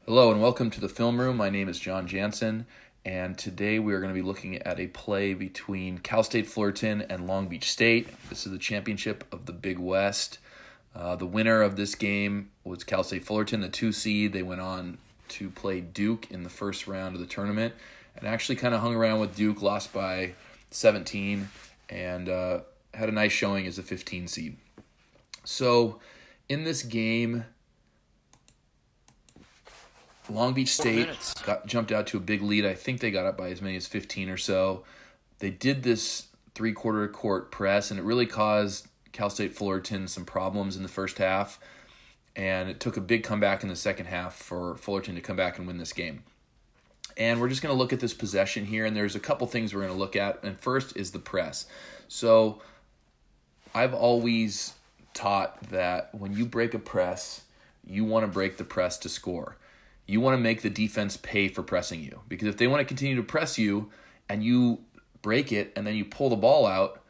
Hello and welcome to the Film Room. My name is John Jansen, and today we are going to be looking at a play between Cal State Fullerton and Long Beach State. This is the championship of the Big West. The winner of this game was Cal State Fullerton, the 2 seed. They went on to play Duke in the first round of the tournament and actually kind of hung around with Duke, lost by 17, and had a nice showing as a 15 seed. So in this game, Long Beach State jumped out to a big lead. I think they got up by as many as 15 or so. They did this three-quarter court press, and it really caused Cal State Fullerton some problems in the first half, and it took a big comeback in the second half for Fullerton to come back and win this game. And we're just going to look at this possession here, and there's a couple things we're going to look at, and first is the press. So I've always taught that when you break a press, you want to break the press to score. You want to make the defense pay for pressing you, because if they want to continue to press you and you break it and then you pull the ball out,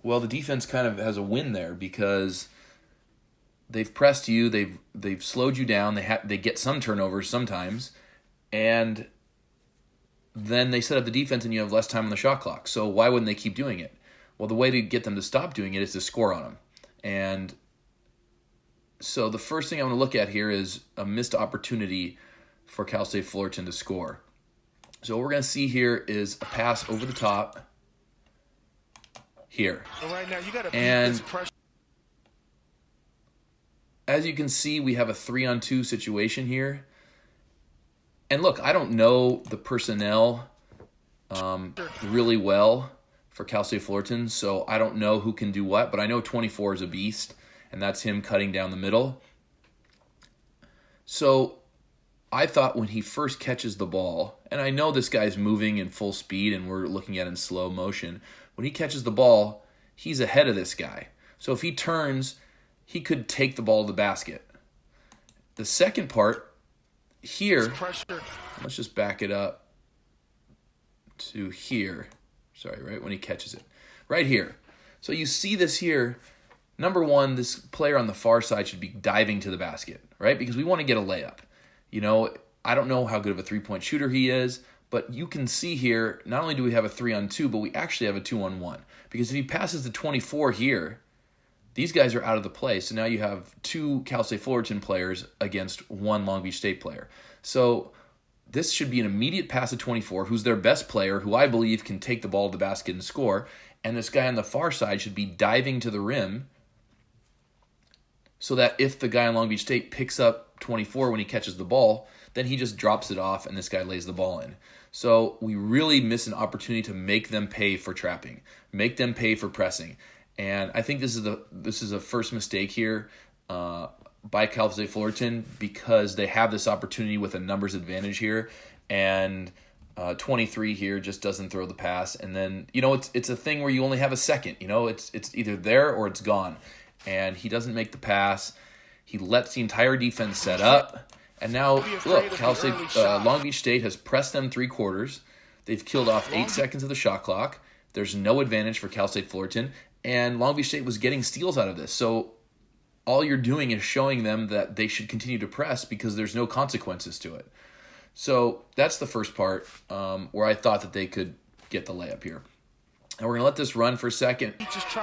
well, the defense kind of has a win there because they've pressed you, they've slowed you down, they get some turnovers sometimes, and then they set up the defense and you have less time on the shot clock. So why wouldn't they keep doing it? Well, the way to get them to stop doing it is to score on them. And so the first thing I want to look at here is a missed opportunity for Cal State Fullerton to score. So what we're going to see here is a pass over the top here. And as you can see, we have a 3-on-2 situation here. And look, I don't know the personnel really well for Cal State Fullerton, so I don't know who can do what, but I know 24 is a beast, and that's him cutting down the middle. So I thought when he first catches the ball, and I know this guy's moving in full speed and we're looking at it in slow motion, when he catches the ball, he's ahead of this guy. So if he turns, he could take the ball to the basket. The second part here, let's just back it up to here. Sorry, right when he catches it. Right here. So you see this here. Number one, this player on the far side should be diving to the basket, right? Because we want to get a layup. You know, I don't know how good of a three-point shooter he is, but you can see here, not only do we have a 3-on-2, but we actually have a 2-on-1. Because if he passes the 24 here, these guys are out of the play. So now you have 2 Cal State Fullerton players against 1 Long Beach State player. So this should be an immediate pass to 24, who's their best player, who I believe can take the ball to the basket and score. And this guy on the far side should be diving to the rim, so that if the guy on Long Beach State picks up 24 when he catches the ball, then he just drops it off and this guy lays the ball in. So we really miss an opportunity to make them pay for trapping, make them pay for pressing. And I think this is a first mistake here by Cal State Fullerton, because they have this opportunity with a numbers advantage here, and 23 here just doesn't throw the pass. And then, you know, it's a thing where you only have a second. You know, it's either there or it's gone. And he doesn't make the pass. He lets the entire defense set up. And now, look, Long Beach State has pressed them 3 quarters. They've killed off 8 seconds of the shot clock. There's no advantage for Cal State Fullerton. And Long Beach State was getting steals out of this. So all you're doing is showing them that they should continue to press because there's no consequences to it. So that's the first part where I thought that they could get the layup here. And we're going to let this run for a second.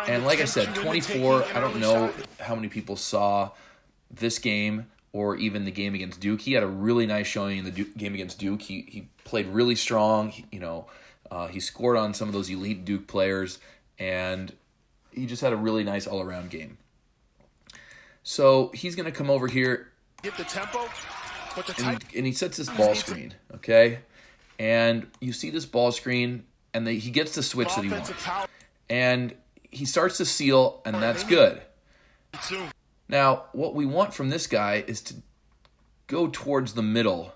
And like I said, 24, I don't know how many people saw this game or even the game against Duke. He had a really nice showing in the game against Duke. He played really strong. He scored on some of those elite Duke players, and he just had a really nice all-around game. So he's going to come over here, get the tempo, and he sets this ball screen, okay? And you see this ball screen, and he gets the switch that he wants. And he starts to seal, and that's good. Now, what we want from this guy is to go towards the middle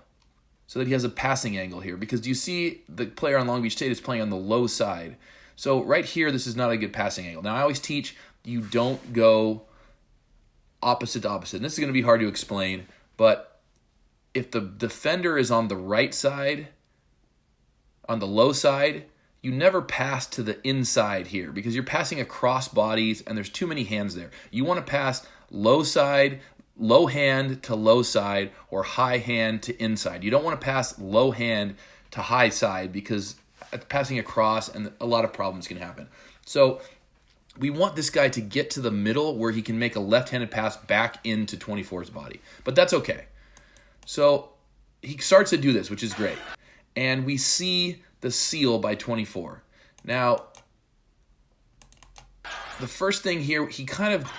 so that he has a passing angle here. Because do you see the player on Long Beach State is playing on the low side? So right here, this is not a good passing angle. Now, I always teach you don't go opposite to opposite. And this is going to be hard to explain, but if the defender is on the right side, on the low side, you never pass to the inside here because you're passing across bodies and there's too many hands there. You want to pass low side, low hand to low side or high hand to inside. You don't want to pass low hand to high side because passing across and a lot of problems can happen. So we want this guy to get to the middle where he can make a left-handed pass back into 24's body. But that's okay. So he starts to do this, which is great. And we see the seal by 24. Now, the first thing here, he kind of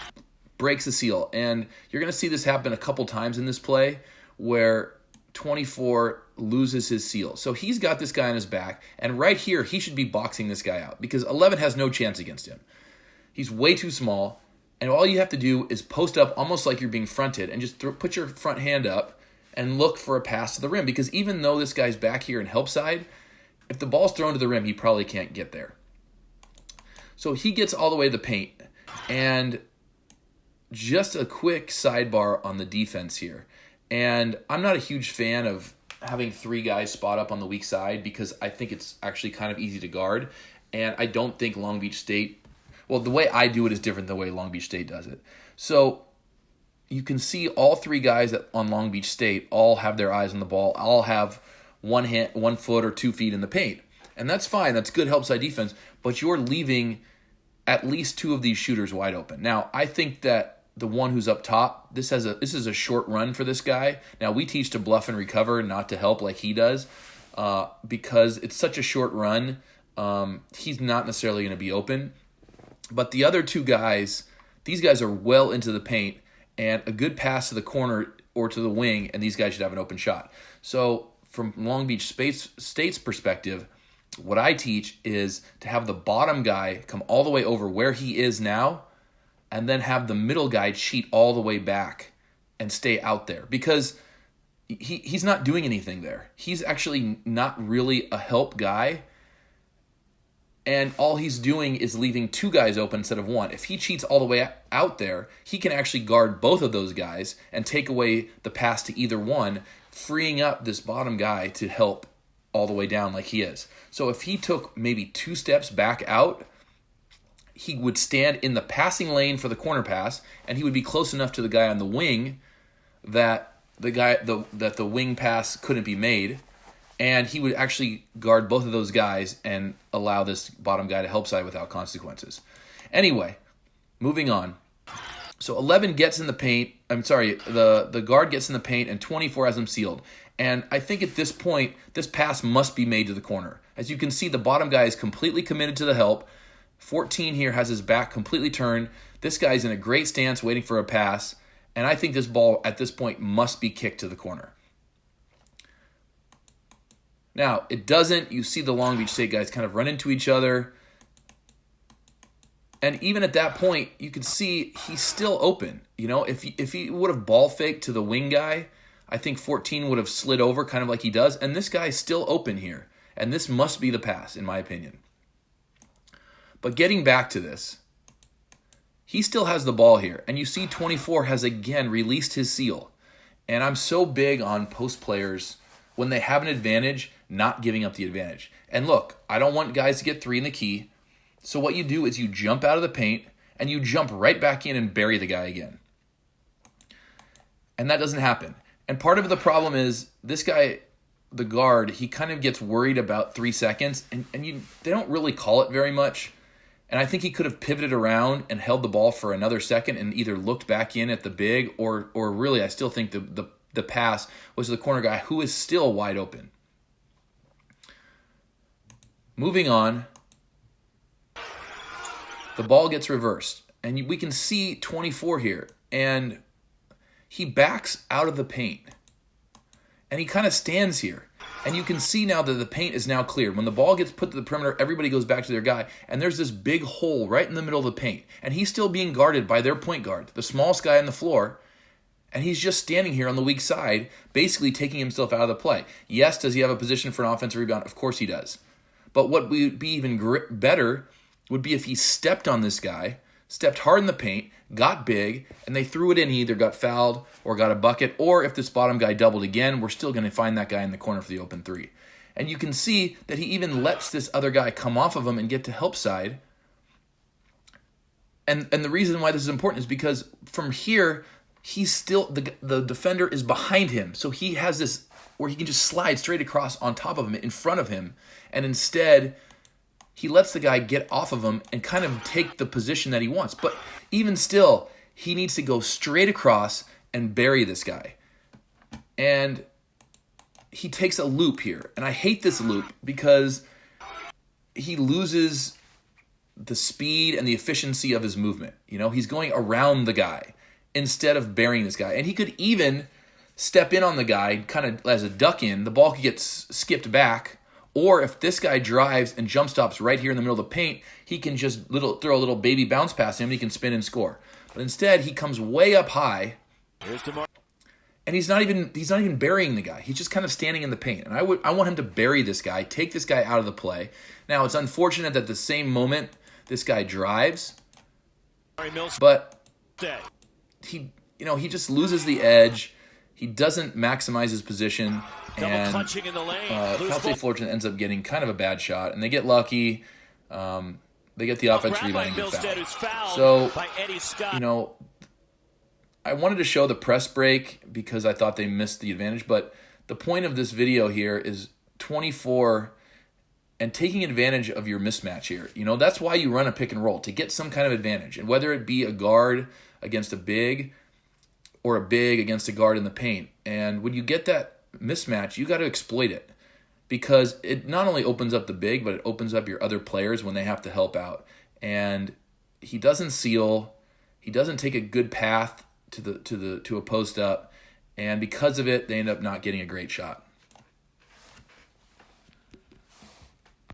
breaks the seal. And you're going to see this happen a couple times in this play where 24 loses his seal. So he's got this guy on his back. And right here, he should be boxing this guy out because 11 has no chance against him. He's way too small. And all you have to do is post up almost like you're being fronted and just put your front hand up and look for a pass to the rim. Because even though this guy's back here in help side, if the ball's thrown to the rim, he probably can't get there. So he gets all the way to the paint. And just a quick sidebar on the defense here. And I'm not a huge fan of having three guys spot up on the weak side because I think it's actually kind of easy to guard. And I don't think Long Beach State, well, the way I do it is different than the way Long Beach State does it. So you can see all three guys on Long Beach State all have their eyes on the ball, all have 1 foot or 2 feet in the paint. And that's fine. That's good help side defense. But you're leaving at least two of these shooters wide open. Now, I think that the one who's up top, this is a short run for this guy. Now, we teach to bluff and recover, not to help like he does, because it's such a short run. He's not necessarily going to be open. But the other two guys, these guys are well into the paint, and a good pass to the corner or to the wing, and these guys should have an open shot. So from Long Beach State's perspective, what I teach is to have the bottom guy come all the way over where he is now, and then have the middle guy cheat all the way back and stay out there. Because he's not doing anything there. He's actually not really a help guy. And all he's doing is leaving two guys open instead of one. If he cheats all the way out there, he can actually guard both of those guys and take away the pass to either one, freeing up this bottom guy to help all the way down like he is. So if he took maybe 2 steps back out, he would stand in the passing lane for the corner pass, and he would be close enough to the guy on the wing that the wing pass couldn't be made, and he would actually guard both of those guys and allow this bottom guy to help side without consequences. Anyway, moving on. So 11 gets in the paint. The guard gets in the paint, and 24 has him sealed. And I think at this point, this pass must be made to the corner. As you can see, the bottom guy is completely committed to the help. 14 here has his back completely turned. This guy's in a great stance waiting for a pass. And I think this ball at this point must be kicked to the corner. Now, it doesn't. You see the Long Beach State guys kind of run into each other. And even at that point, you can see he's still open. You know, if he would have ball faked to the wing guy, I think 14 would have slid over kind of like he does. And this guy's still open here. And this must be the pass, in my opinion. But getting back to this, he still has the ball here. And you see 24 has again released his seal. And I'm so big on post players, when they have an advantage, not giving up the advantage. And look, I don't want guys to get 3 in the key. So what you do is you jump out of the paint and you jump right back in and bury the guy again. And that doesn't happen. And part of the problem is this guy, the guard, he kind of gets worried about 3 seconds. And they don't really call it very much. And I think he could have pivoted around and held the ball for another second and either looked back in at the big or really I still think the pass was to the corner guy who is still wide open. Moving on, the ball gets reversed. And we can see 24 here. And he backs out of the paint. And he kind of stands here. And you can see now that the paint is now cleared. When the ball gets put to the perimeter, everybody goes back to their guy. And there's this big hole right in the middle of the paint. And he's still being guarded by their point guard, the smallest guy on the floor. And he's just standing here on the weak side, basically taking himself out of the play. Yes, does he have a position for an offensive rebound? Of course he does. But what would be even better would be if he stepped on this guy, stepped hard in the paint, got big, and they threw it in. He either got fouled or got a bucket, or if this bottom guy doubled again, we're still going to find that guy in the corner for the open 3. And you can see that he even lets this other guy come off of him and get to help side. And the reason why this is important is because from here, he's still, the defender is behind him. So he has this where he can just slide straight across on top of him, in front of him. And instead, he lets the guy get off of him and kind of take the position that he wants. But even still, he needs to go straight across and bury this guy. And he takes a loop here. And I hate this loop because he loses the speed and the efficiency of his movement. You know, he's going around the guy instead of burying this guy. And he could even step in on the guy kind of as a duck in. The ball could get skipped back. Or if this guy drives and jump stops right here in the middle of the paint, he can just throw a little baby bounce past him and he can spin and score. But instead, he comes way up high. And he's not even burying the guy. He's just kind of standing in the paint. And I want him to bury this guy, take this guy out of the play. Now, it's unfortunate that the same moment this guy drives, but he just loses the edge. He doesn't maximize his position, and Cal State Fullerton ends up getting kind of a bad shot, and they get lucky. They get the offense rebound and get fouled. So, I wanted to show the press break because I thought they missed the advantage, but the point of this video here is 24 and taking advantage of your mismatch here. That's why you run a pick and roll, to get some kind of advantage. And whether it be a guard against a big or a big against a guard in the paint. And when you get that mismatch, you got to exploit it, because it not only opens up the big, but it opens up your other players when they have to help out. And he doesn't seal. He doesn't take a good path to a post up, and because of it, they end up not getting a great shot.